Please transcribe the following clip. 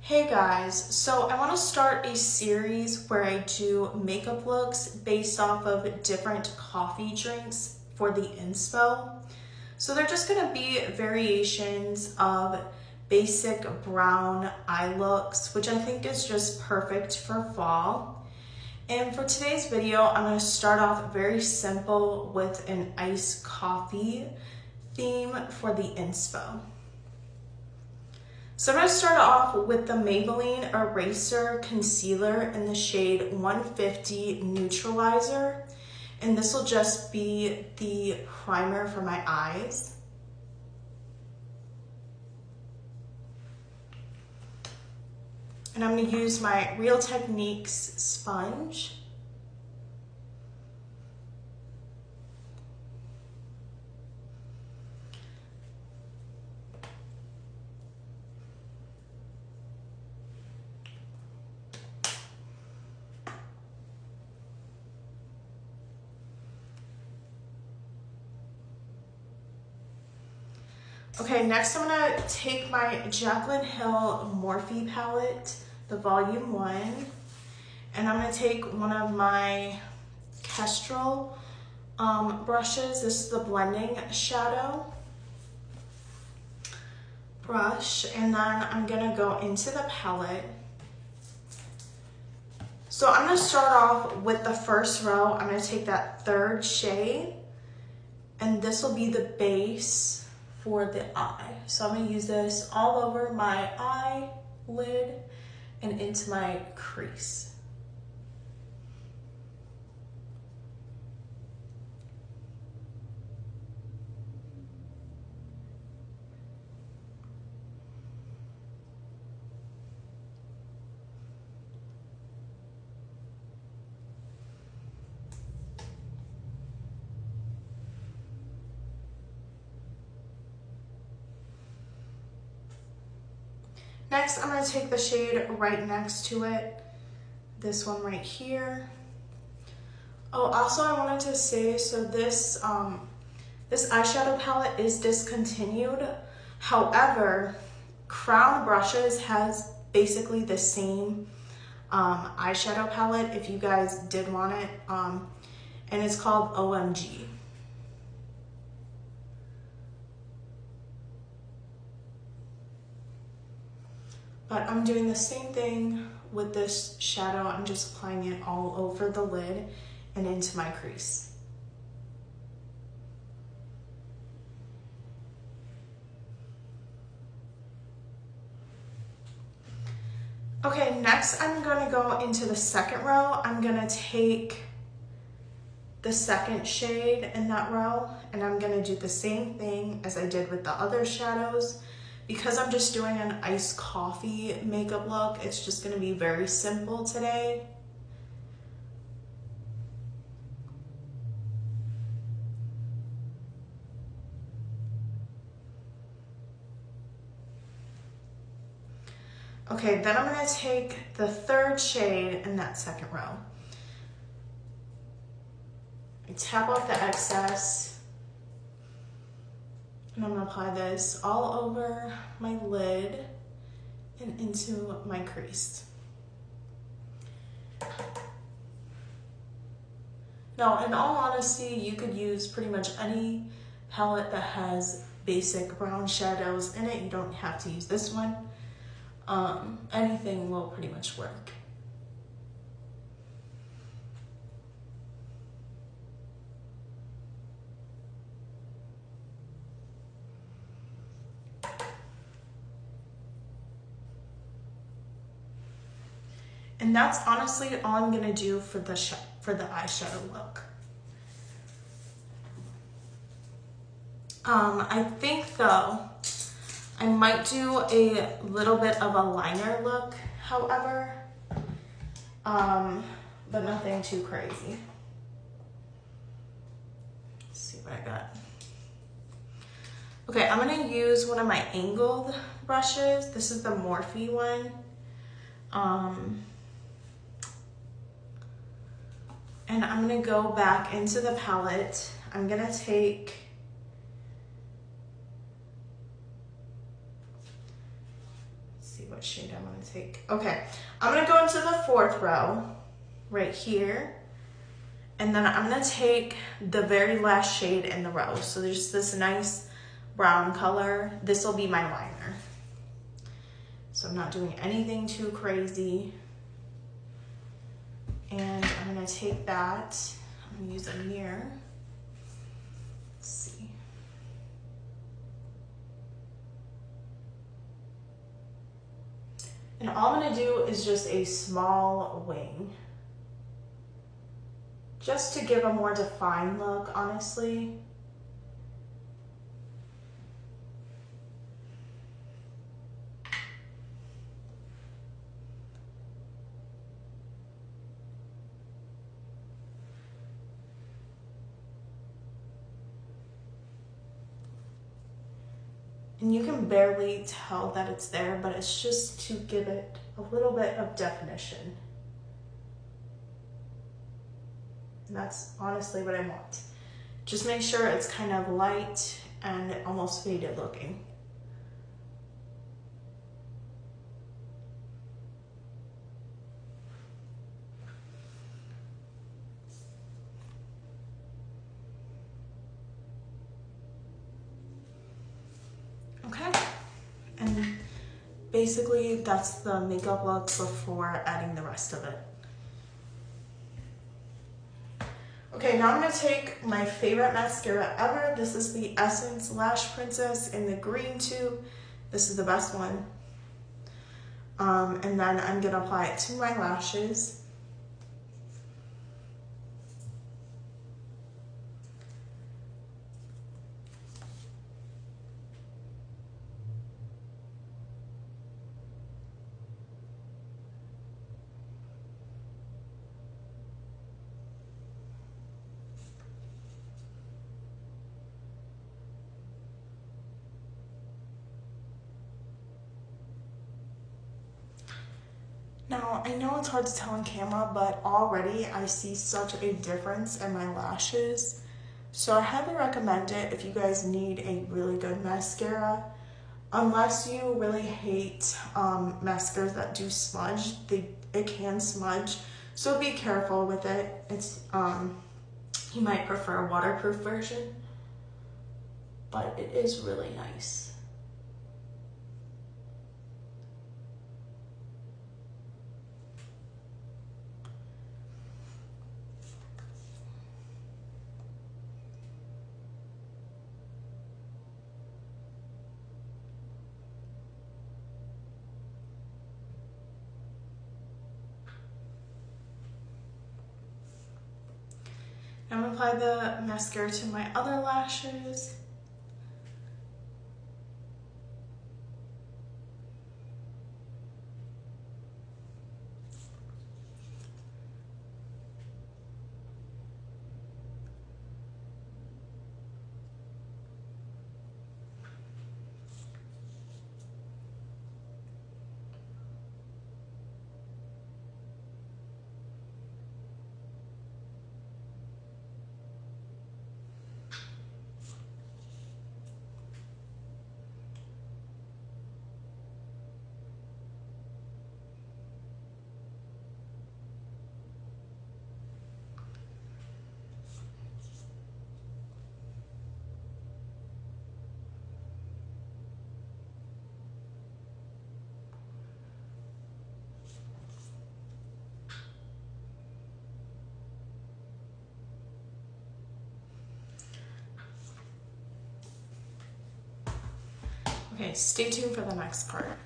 Hey guys, so I want to start a series where I do makeup looks based off of different coffee drinks for the inspo. So they're just going to be variations of basic brown eye looks, which I think is just perfect for fall. And for today's video, I'm going to start off very simple with an iced coffee theme for the inspo. So I'm going to start off with the Maybelline Eraser Concealer in the shade 150 Neutralizer. And this will just be the primer for my eyes. And I'm going to use my Real Techniques sponge. Okay, next I'm gonna take my Jaclyn Hill Morphe palette, the volume 1, and I'm gonna take one of my Kestrel brushes. This is the blending shadow brush, and then I'm gonna go into the palette. So I'm gonna start off with the first row. I'm gonna take that third shade, and this will be the base for the eye. So I'm gonna use this all over my eyelid and into my crease. Next, I'm going to take the shade right next to it, this one right here. Oh, also I wanted to say, so this eyeshadow palette is discontinued. However, Crown Brushes has basically the same eyeshadow palette if you guys did want it, and it's called OMG. But I'm doing the same thing with this shadow. I'm just applying it all over the lid and into my crease. Okay, next I'm gonna go into the second row. I'm gonna take the second shade in that row, and I'm gonna do the same thing as I did with the other shadows. Because I'm just doing an iced coffee makeup look, it's just gonna be very simple today. Okay, then I'm gonna take the third shade in that second row. I tap off the excess, and I'm gonna apply this all over my lid and into my crease. Now, in all honesty, you could use pretty much any palette that has basic brown shadows in it. You don't have to use this one. Anything will pretty much work. And that's honestly all I'm gonna do for the eyeshadow look. I think though, I might do a little bit of a liner look, however, but nothing too crazy. Let's see what I got. Okay, I'm gonna use one of my angled brushes. This is the Morphe one. And I'm gonna go back into the palette. I'm gonna take see what shade I'm gonna take. Okay, I'm gonna go into the 4th row right here. And then I'm gonna take the very last shade in the row. So there's this nice brown color. This will be my liner. So I'm not doing anything too crazy. And I'm gonna take that, I'm gonna use a mirror. Let's see. And all I'm gonna do is just a small wing. Just to give a more defined look, honestly. And you can barely tell that it's there, but it's just to give it a little bit of definition. And that's honestly what I want. Just make sure it's kind of light and almost faded looking. Okay, and basically that's the makeup look before adding the rest of it. Okay, now I'm gonna take my favorite mascara ever. This is the Essence Lash Princess in the green tube. This is the best one. And then I'm gonna apply it to my lashes. Now, I know it's hard to tell on camera, but already I see such a difference in my lashes. So I highly recommend it if you guys need a really good mascara. Unless you really hate mascaras that do smudge, it can smudge. So be careful with it. It's you might prefer a waterproof version, but it is really nice. I'm gonna apply the mascara to my other lashes. Okay, stay tuned for the next part.